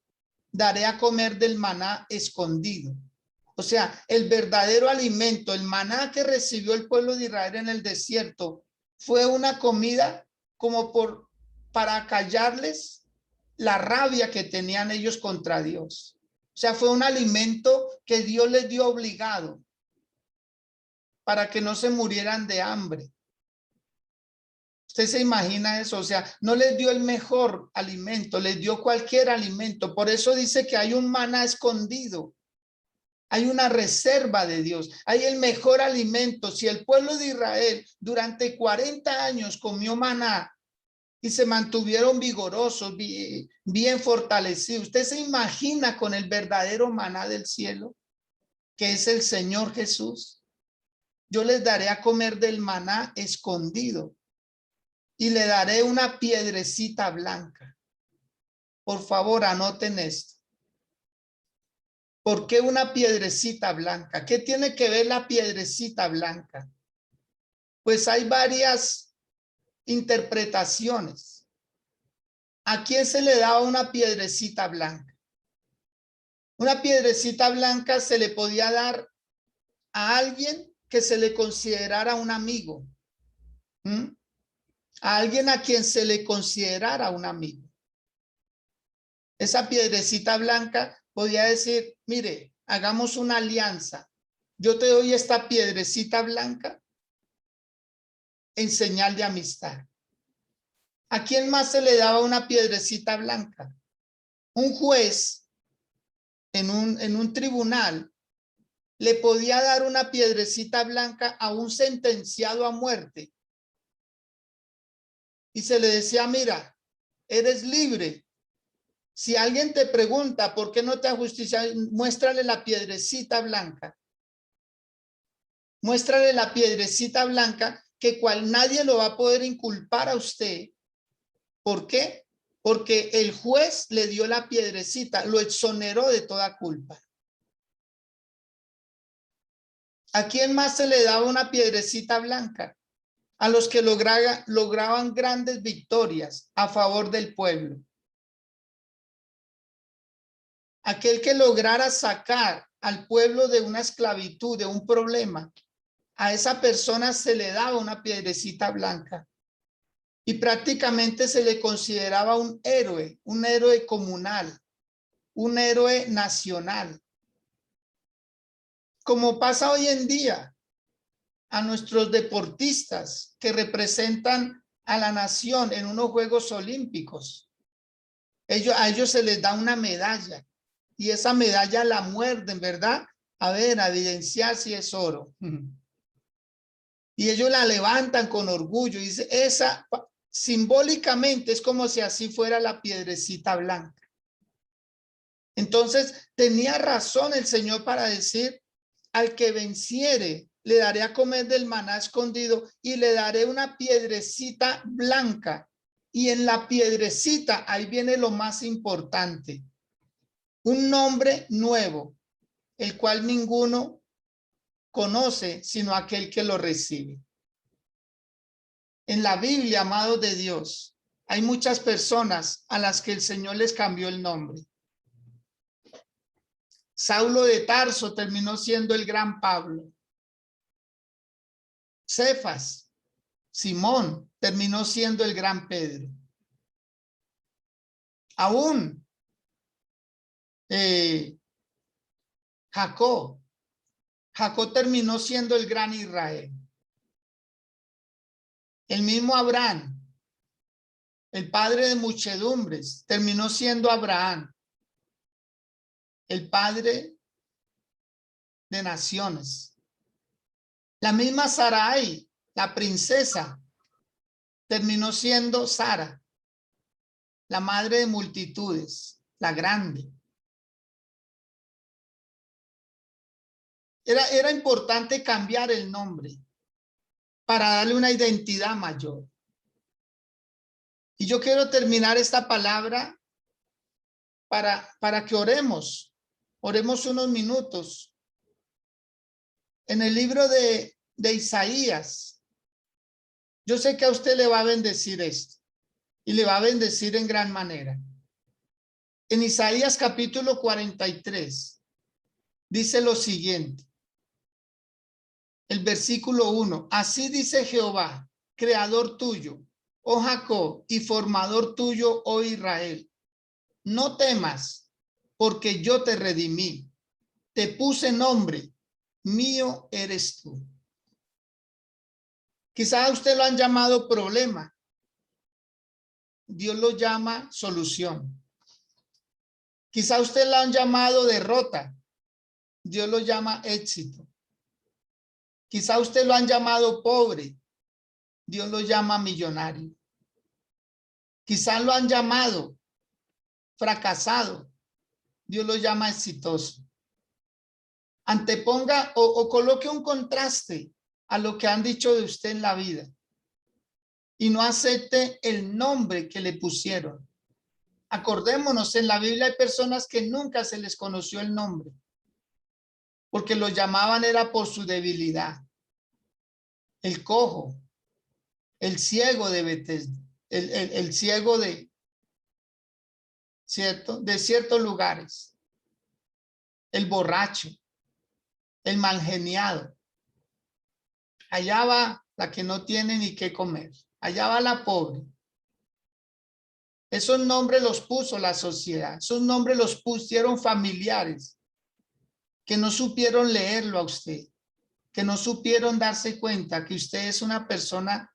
daré a comer del maná escondido. O sea, el verdadero alimento, el maná que recibió el pueblo de Israel en el desierto, fue una comida como por para acallarles la rabia que tenían ellos contra Dios. O sea, fue un alimento que Dios les dio obligado para que no se murieran de hambre. ¿Usted se imagina eso? O sea, no les dio el mejor alimento, les dio cualquier alimento. Por eso dice que hay un maná escondido. Hay una reserva de Dios. Hay el mejor alimento. Si el pueblo de Israel durante 40 años comió maná y se mantuvieron vigorosos, bien fortalecidos, ¿usted se imagina con el verdadero maná del cielo, que es el Señor Jesús? Yo les daré a comer del maná escondido y le daré una piedrecita blanca. Por favor, anoten esto. ¿Por qué una piedrecita blanca? ¿Qué tiene que ver la piedrecita blanca? Pues hay varias interpretaciones. ¿A quién se le daba una piedrecita blanca? Una piedrecita blanca se le podía dar a alguien que se le considerara un amigo. A alguien a quien se le considerara un amigo. Esa piedrecita blanca podía decir, mire, hagamos una alianza. Yo te doy esta piedrecita blanca en señal de amistad. ¿A quién más se le daba una piedrecita blanca? Un juez en un tribunal le podía dar una piedrecita blanca a un sentenciado a muerte. Y se le decía, mira, eres libre. Si alguien te pregunta por qué no te ajusticias, muéstrale la piedrecita blanca. Muéstrale la piedrecita blanca que cual nadie lo va a poder inculpar a usted. ¿Por qué? Porque el juez le dio la piedrecita, lo exoneró de toda culpa. ¿A quién más se le daba una piedrecita blanca? A los que lograban grandes victorias a favor del pueblo. Aquel que lograra sacar al pueblo de una esclavitud, de un problema, a esa persona se le daba una piedrecita blanca y prácticamente se le consideraba un héroe comunal, un héroe nacional. Como pasa hoy en día a nuestros deportistas que representan a la nación en unos Juegos Olímpicos. A ellos se les da una medalla y esa medalla la muerden, ¿verdad? A ver, a evidenciar si es oro. Y ellos la levantan con orgullo y dice, esa simbólicamente es como si así fuera la piedrecita blanca. Entonces tenía razón el Señor para decir, al que venciere, le daré a comer del maná escondido y le daré una piedrecita blanca. Y en la piedrecita, ahí viene lo más importante, un nombre nuevo, el cual ninguno conoce sino aquel que lo recibe. En la Biblia, amados de Dios, hay muchas personas a las que el Señor les cambió el nombre. Saulo de Tarso terminó siendo el gran Pablo. Cefas, Simón, terminó siendo el gran Pedro. Aún Jacob terminó siendo el gran Israel. El mismo Abraham, el padre de muchedumbres, terminó siendo Abraham, el padre de naciones. La misma Sarai, la princesa, terminó siendo Sara, la madre de multitudes, la grande. Era importante cambiar el nombre para darle una identidad mayor. Y yo quiero terminar esta palabra para que oremos unos minutos. En el libro de Isaías, yo sé que a usted le va a bendecir esto y le va a bendecir en gran manera. En Isaías capítulo 43 dice lo siguiente, el versículo 1, así dice Jehová, creador tuyo, oh Jacob, y formador tuyo, oh Israel. No temas, porque yo te redimí. Te puse nombre, mío eres tú. Quizá usted lo han llamado problema. Dios lo llama solución. Quizá usted lo han llamado derrota. Dios lo llama éxito. Quizá usted lo han llamado pobre. Dios lo llama millonario. Quizá lo han llamado fracasado. Dios lo llama exitoso. Anteponga o coloque un contraste a lo que han dicho de usted en la vida y no acepte el nombre que le pusieron. Acordémonos, en la Biblia hay personas que nunca se les conoció el nombre porque lo llamaban era por su debilidad. El cojo, el ciego de Betesda, el ciego de ciertos lugares, el borracho, el malgeniado. Allá va la que no tiene ni qué comer. Allá va la pobre. Esos nombres los puso la sociedad. Esos nombres los pusieron familiares que no supieron leerlo a usted, que no supieron darse cuenta que usted es una persona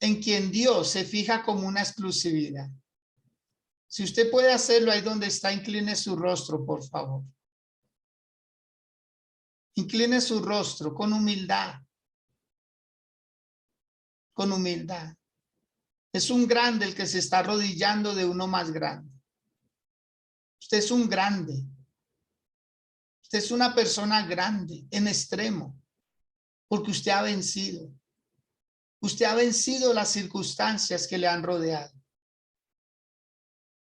en quien Dios se fija como una exclusividad. Si usted puede hacerlo ahí donde está, incline su rostro, por favor. Incline su rostro con humildad. Con humildad. Es un grande el que se está arrodillando de uno más grande. Usted es un grande. Usted es una persona grande en extremo, porque usted ha vencido. Usted ha vencido las circunstancias que le han rodeado.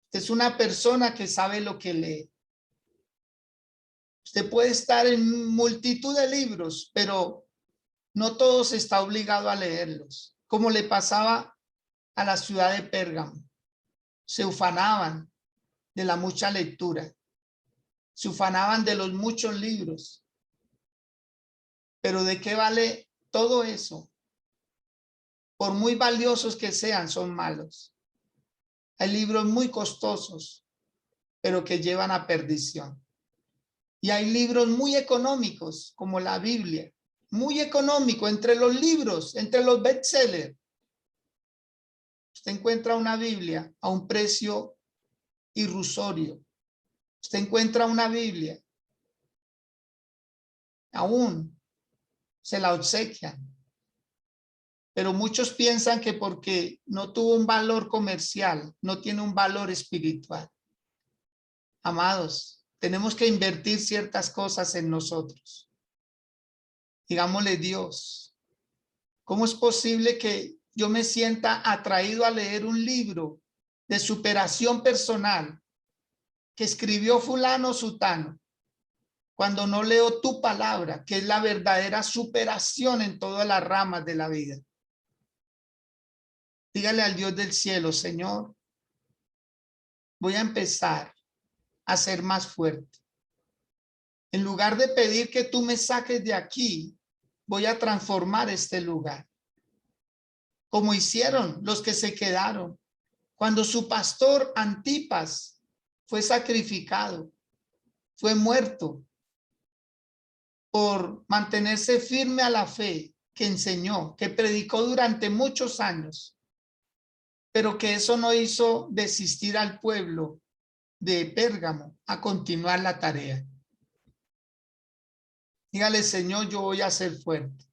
Usted es una persona que sabe lo que lee. Usted puede estar en multitud de libros, pero no todos está obligado a leerlos, como le pasaba a la ciudad de Pérgamo. Se ufanaban de la mucha lectura, se ufanaban de los muchos libros. Pero ¿de qué vale todo eso? Por muy valiosos que sean, son malos. Hay libros muy costosos, pero que llevan a perdición. Y hay libros muy económicos, como la Biblia, muy económico, entre los libros, entre los bestsellers. Usted encuentra una Biblia a un precio irrisorio. Usted encuentra una Biblia, aún se la obsequian. Pero muchos piensan que porque no tuvo un valor comercial, no tiene un valor espiritual. Amados, tenemos que invertir ciertas cosas en nosotros. Digámosle, Dios, ¿cómo es posible que yo me sienta atraído a leer un libro de superación personal que escribió fulano sutano, cuando no leo tu palabra, que es la verdadera superación en todas las ramas de la vida? Dígale al Dios del cielo, Señor, voy a empezar a ser más fuerte. En lugar de pedir que tú me saques de aquí, voy a transformar este lugar. Como hicieron los que se quedaron cuando su pastor Antipas fue sacrificado, fue muerto por mantenerse firme a la fe que enseñó, que predicó durante muchos años, pero que eso no hizo desistir al pueblo de Pérgamo a continuar la tarea. Dígale, Señor, yo voy a ser fuerte.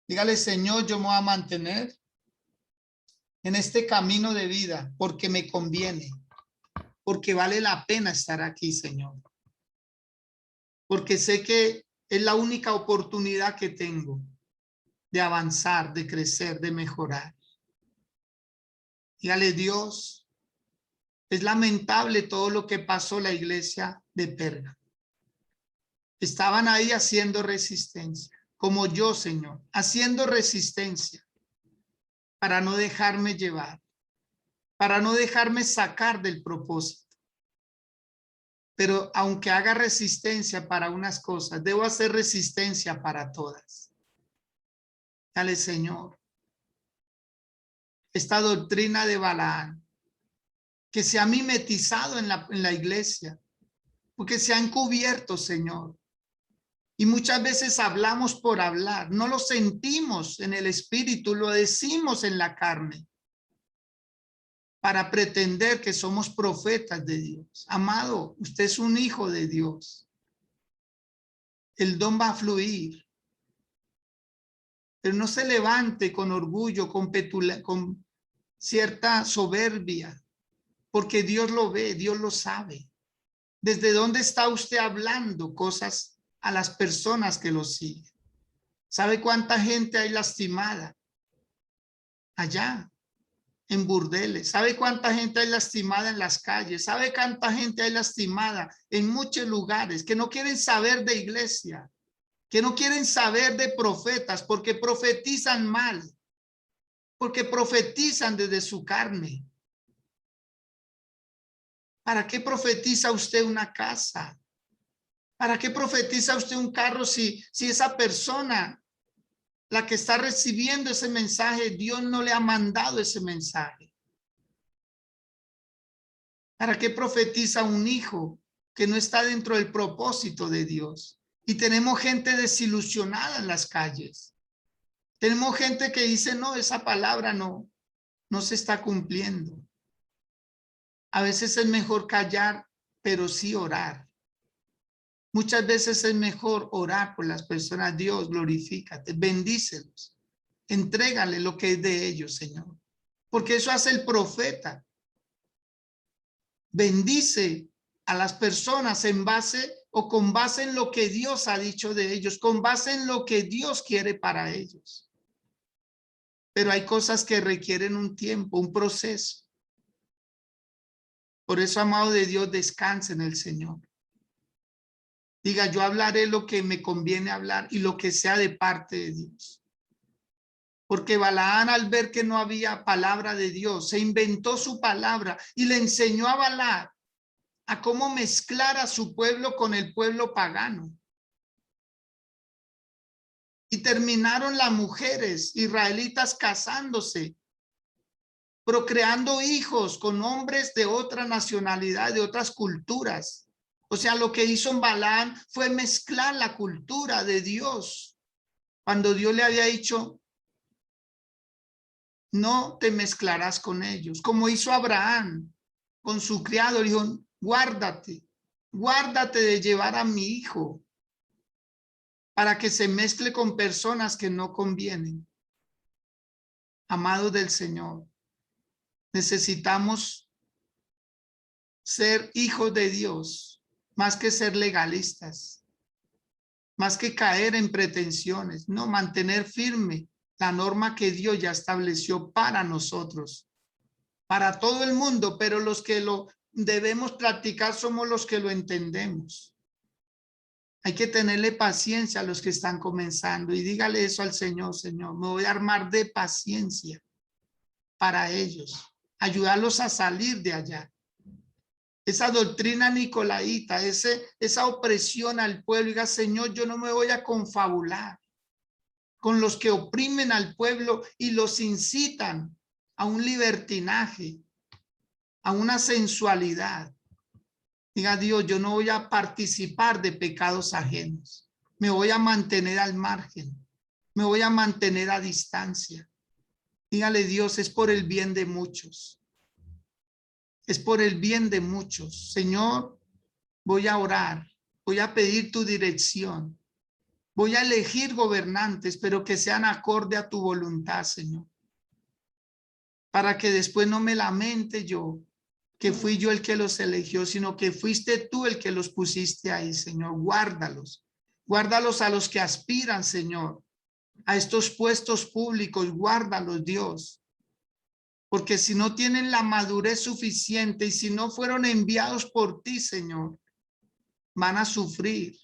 Dígale, Señor, yo me voy a mantener en este camino de vida porque me conviene, porque vale la pena estar aquí, Señor. Porque sé que es la única oportunidad que tengo de avanzar, de crecer, de mejorar. Dígale, Dios, es lamentable todo lo que pasó la iglesia de Pérgamo. Estaban ahí haciendo resistencia, como yo, Señor, haciendo resistencia para no dejarme llevar, para no dejarme sacar del propósito. Pero aunque haga resistencia para unas cosas, debo hacer resistencia para todas. Dale, Señor, esta doctrina de Balaam, que se ha mimetizado en la iglesia, porque se ha encubierto, Señor. Y muchas veces hablamos por hablar, no lo sentimos en el espíritu, lo decimos en la carne, para pretender que somos profetas de Dios. Amado, usted es un hijo de Dios. El don va a fluir. Pero no se levante con orgullo, con cierta soberbia, porque Dios lo ve, Dios lo sabe. ¿Desde dónde está usted hablando cosas a las personas que lo siguen? ¿Sabe cuánta gente hay lastimada allá en burdeles? ¿Sabe cuánta gente hay lastimada en las calles? ¿Sabe cuánta gente hay lastimada en muchos lugares que no quieren saber de iglesia, que no quieren saber de profetas porque profetizan mal, porque profetizan desde su carne? ¿Para qué profetiza usted una casa? ¿Para qué profetiza usted un carro si esa persona, la que está recibiendo ese mensaje, Dios no le ha mandado ese mensaje? ¿Para qué profetiza un hijo que no está dentro del propósito de Dios? Y tenemos gente desilusionada en las calles. Tenemos gente que dice, no, esa palabra no se está cumpliendo. A veces es mejor callar, pero sí orar. Muchas veces es mejor orar por las personas. Dios, glorifícate, bendícelos, entrégale lo que es de ellos, Señor. Porque eso hace el profeta. Bendice a las personas en base o con base en lo que Dios ha dicho de ellos, con base en lo que Dios quiere para ellos. Pero hay cosas que requieren un tiempo, un proceso. Por eso, amado de Dios, descanse en el Señor. Diga, yo hablaré lo que me conviene hablar y lo que sea de parte de Dios. Porque Balaam, al ver que no había palabra de Dios, se inventó su palabra y le enseñó a Balaam a cómo mezclar a su pueblo con el pueblo pagano. Y terminaron las mujeres israelitas casándose, procreando hijos con hombres de otra nacionalidad, de otras culturas. O sea, lo que hizo Balaam fue mezclar la cultura de Dios, cuando Dios le había dicho, no te mezclarás con ellos, como hizo Abraham con su criado. Dijo, guárdate de llevar a mi hijo para que se mezcle con personas que no convienen. Amados del Señor, necesitamos ser hijos de Dios, más que ser legalistas, más que caer en pretensiones, no, mantener firme la norma que Dios ya estableció para nosotros, para todo el mundo, pero los que lo debemos practicar somos los que lo entendemos. Hay que tenerle paciencia a los que están comenzando y dígale eso al Señor, Señor, me voy a armar de paciencia para ellos, ayudarlos a salir de allá. Esa doctrina nicolaíta, esa opresión al pueblo, diga, Señor, yo no me voy a confabular con los que oprimen al pueblo y los incitan a un libertinaje, a una sensualidad. Diga, Dios, yo no voy a participar de pecados ajenos. Me voy a mantener al margen. Me voy a mantener a distancia. Dígale, Dios, es por el bien de muchos. Es por el bien de muchos. Señor, voy a orar. Voy a pedir tu dirección. Voy a elegir gobernantes, pero que sean acorde a tu voluntad, Señor. Para que después no me lamente yo, que fui yo el que los eligió, sino que fuiste tú el que los pusiste ahí, Señor. Guárdalos. Guárdalos a los que aspiran, Señor, a estos puestos públicos. Guárdalos, Dios. Porque si no tienen la madurez suficiente y si no fueron enviados por ti, Señor, van a sufrir,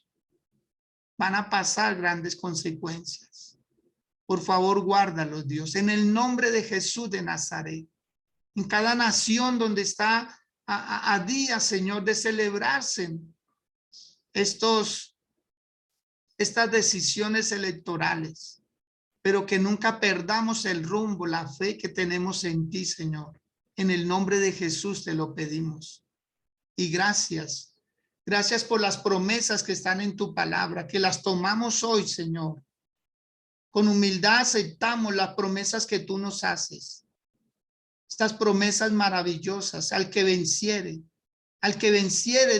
van a pasar grandes consecuencias. Por favor, guárdalos, Dios, en el nombre de Jesús de Nazaret. En cada nación donde está a días, Señor, de celebrarse estas decisiones electorales. pero que nunca perdamos el rumbo, la fe que tenemos en ti, Señor. En el nombre de Jesús te lo pedimos. Y gracias. Gracias por las promesas que están en tu palabra, que las tomamos hoy, Señor. Con humildad aceptamos las promesas que tú nos haces. Estas promesas maravillosas, al que venciere,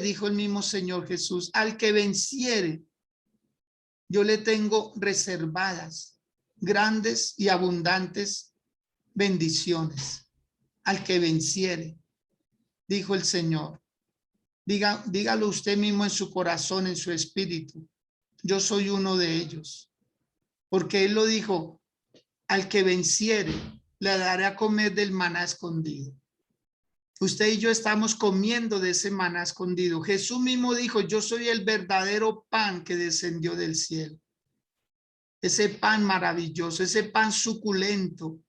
dijo el mismo Señor Jesús, al que venciere, yo le tengo reservadas grandes y abundantes bendiciones. Al que venciere, dijo el Señor. Dígalo usted mismo en su corazón, en su espíritu. Yo soy uno de ellos. Porque Él lo dijo, al que venciere, le daré a comer del maná escondido. Usted y yo estamos comiendo de ese maná escondido. Jesús mismo dijo, yo soy el verdadero pan que descendió del cielo. Ese pan maravilloso, ese pan suculento,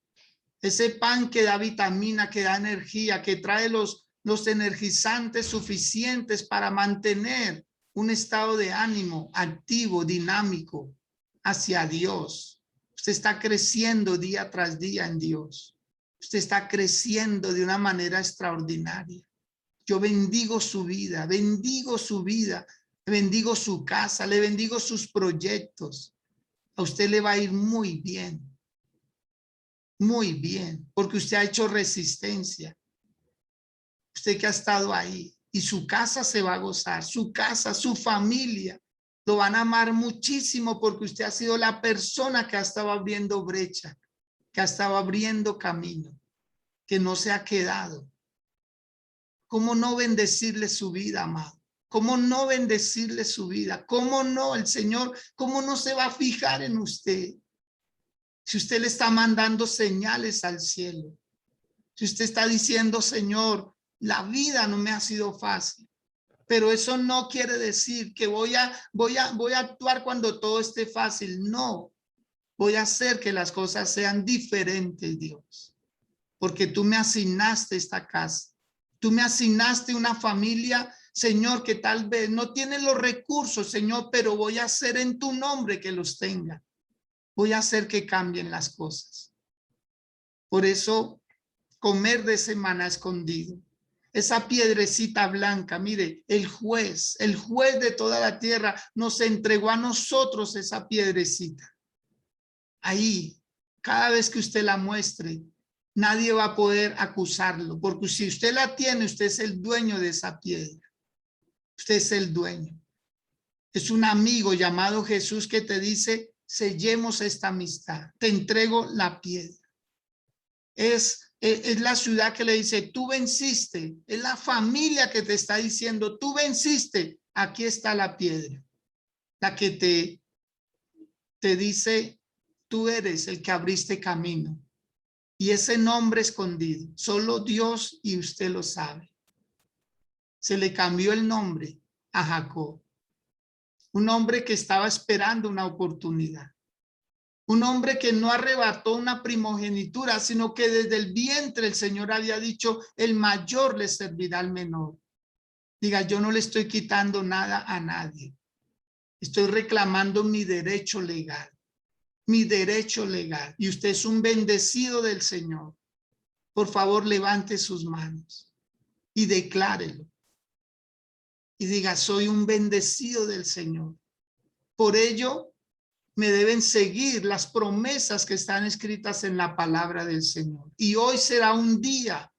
ese pan que da vitamina, que da energía, que trae los energizantes suficientes para mantener un estado de ánimo activo, dinámico hacia Dios. Usted está creciendo día tras día en Dios. Usted está creciendo de una manera extraordinaria. Yo bendigo su vida, bendigo su casa, le bendigo sus proyectos. A usted le va a ir muy bien, porque usted ha hecho resistencia. Usted que ha estado ahí, y su casa se va a gozar, su casa, su familia, lo van a amar muchísimo porque usted ha sido la persona que ha estado abriendo brecha, que ha estado abriendo camino, que no se ha quedado. ¿Cómo no bendecirle su vida, amado? ¿Cómo no bendecirle su vida? ¿Cómo no? El Señor, ¿cómo no se va a fijar en usted? Si usted le está mandando señales al cielo, si usted está diciendo, Señor, la vida no me ha sido fácil, pero eso no quiere decir que voy a actuar cuando todo esté fácil. No, voy a hacer que las cosas sean diferentes, Dios, porque tú me asignaste esta casa. Tú me asignaste una familia, Señor, que tal vez no tiene los recursos, Señor, pero voy a hacer en tu nombre que los tenga. Voy a hacer que cambien las cosas. Por eso, comer de ese maná escondido, esa piedrecita blanca, mire, el juez de toda la tierra nos entregó a nosotros esa piedrecita. Ahí, cada vez que usted la muestre, nadie va a poder acusarlo, porque si usted la tiene, usted es el dueño de esa piedra. Usted es el dueño. Es un amigo llamado Jesús que te dice, sellemos esta amistad, te entrego la piedra. Es la ciudad que le dice, tú venciste. Es la familia que te está diciendo, tú venciste. Aquí está la piedra. La que te dice, tú eres el que abriste camino. Y ese nombre escondido, solo Dios y usted lo sabe. Se le cambió el nombre a Jacob. Un hombre que estaba esperando una oportunidad. Un hombre que no arrebató una primogenitura, sino que desde el vientre el Señor había dicho, el mayor le servirá al menor. Diga, yo no le estoy quitando nada a nadie. Estoy reclamando mi derecho legal. Mi derecho legal. Y usted es un bendecido del Señor. Por favor, levante sus manos y declárelo. Y diga, soy un bendecido del Señor. Por ello, me deben seguir las promesas que están escritas en la palabra del Señor. Y hoy será un día,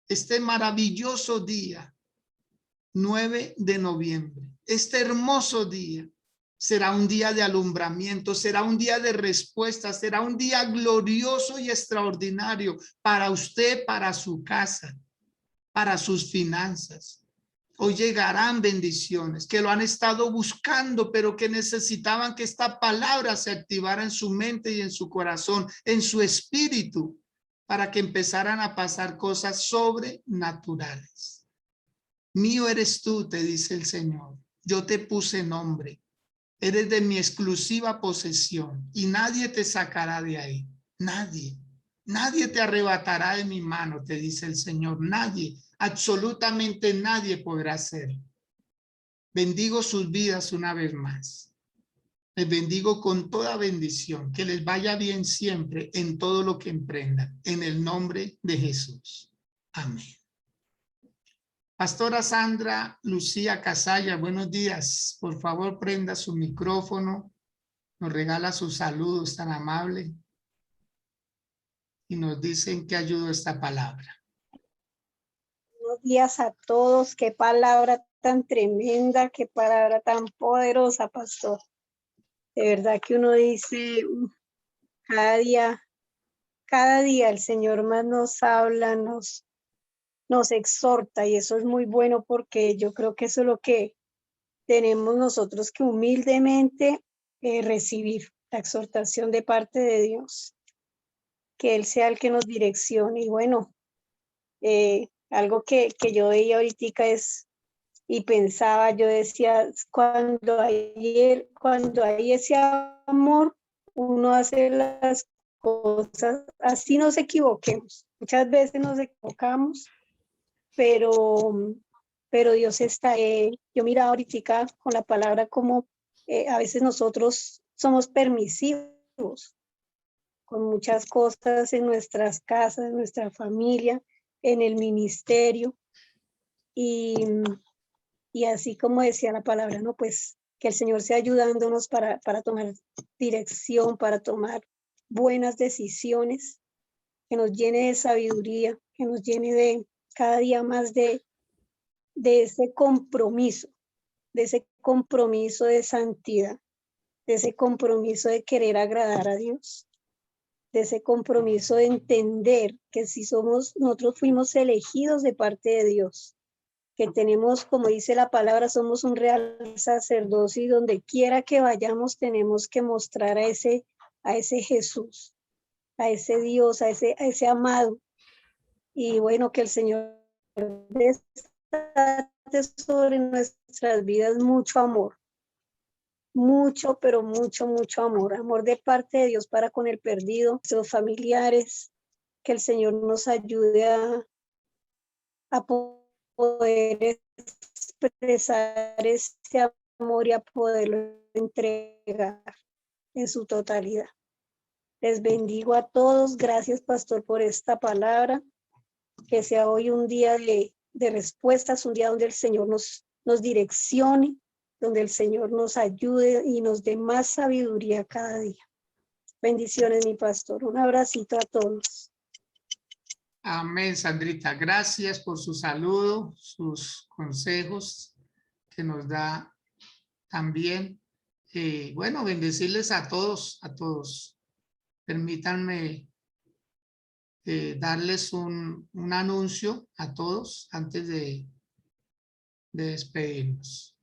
este maravilloso día, 9 de noviembre. Este hermoso día será un día de alumbramiento, será un día de respuesta, será un día glorioso y extraordinario para usted, para su casa, para sus finanzas. Hoy llegarán bendiciones que lo han estado buscando, pero que necesitaban que esta palabra se activara en su mente y en su corazón, en su espíritu, para que empezaran a pasar cosas sobrenaturales. Mío eres tú, te dice el Señor. Yo te puse nombre. Eres de mi exclusiva posesión y nadie te sacará de ahí. Nadie. Nadie te arrebatará de mi mano, te dice el Señor. Nadie. Absolutamente nadie podrá hacerlo. Bendigo sus vidas una vez más. Les bendigo con toda bendición, que les vaya bien siempre en todo lo que emprendan, en el nombre de Jesús. Amén. Pastora Sandra Lucía Casalla, buenos días. Por favor, prenda su micrófono, nos regala sus saludos tan amable y nos dicen que ayudó esta palabra. Buenos días a todos. Qué palabra tan tremenda, qué palabra tan poderosa, pastor. De verdad que uno dice, cada día el Señor más nos habla, nos exhorta, y eso es muy bueno, porque yo creo que eso es lo que tenemos nosotros que humildemente recibir, la exhortación de parte de Dios, que Él sea el que nos direccione. Y bueno, algo que yo veía ahorita y pensaba, yo decía, cuando hay ese amor, uno hace las cosas, así nos equivoquemos. Muchas veces nos equivocamos, pero Dios está, yo miraba ahorita con la palabra como a veces nosotros somos permisivos con muchas cosas en nuestras casas, en nuestra familia, en el ministerio, y así como decía la palabra, ¿no? Pues que el Señor sea ayudándonos para tomar dirección, para tomar buenas decisiones, que nos llene de sabiduría, que nos llene de cada día más de ese compromiso, de santidad, de ese compromiso de querer agradar a Dios, de ese compromiso de entender que si nosotros fuimos elegidos de parte de Dios, que tenemos, como dice la palabra, somos un real sacerdocio, y donde quiera que vayamos tenemos que mostrar a ese Jesús, a ese Dios, a ese amado. Y bueno, que el Señor desate sobre nuestras vidas mucho amor, mucho, pero mucho, mucho amor de parte de Dios para con el perdido, nuestros familiares, que el Señor nos ayude a poder expresar ese amor y a poderlo entregar en su totalidad. Les bendigo a todos. Gracias, pastor, por esta palabra. Que sea hoy un día de respuestas, un día donde el Señor nos direccione, donde el Señor nos ayude y nos dé más sabiduría cada día. Bendiciones, mi pastor. Un abracito a todos. Amén, Sandrita. Gracias por su saludo, sus consejos que nos da también. Bueno, bendecirles a todos, a todos. Permítanme darles un anuncio a todos antes de despedirnos.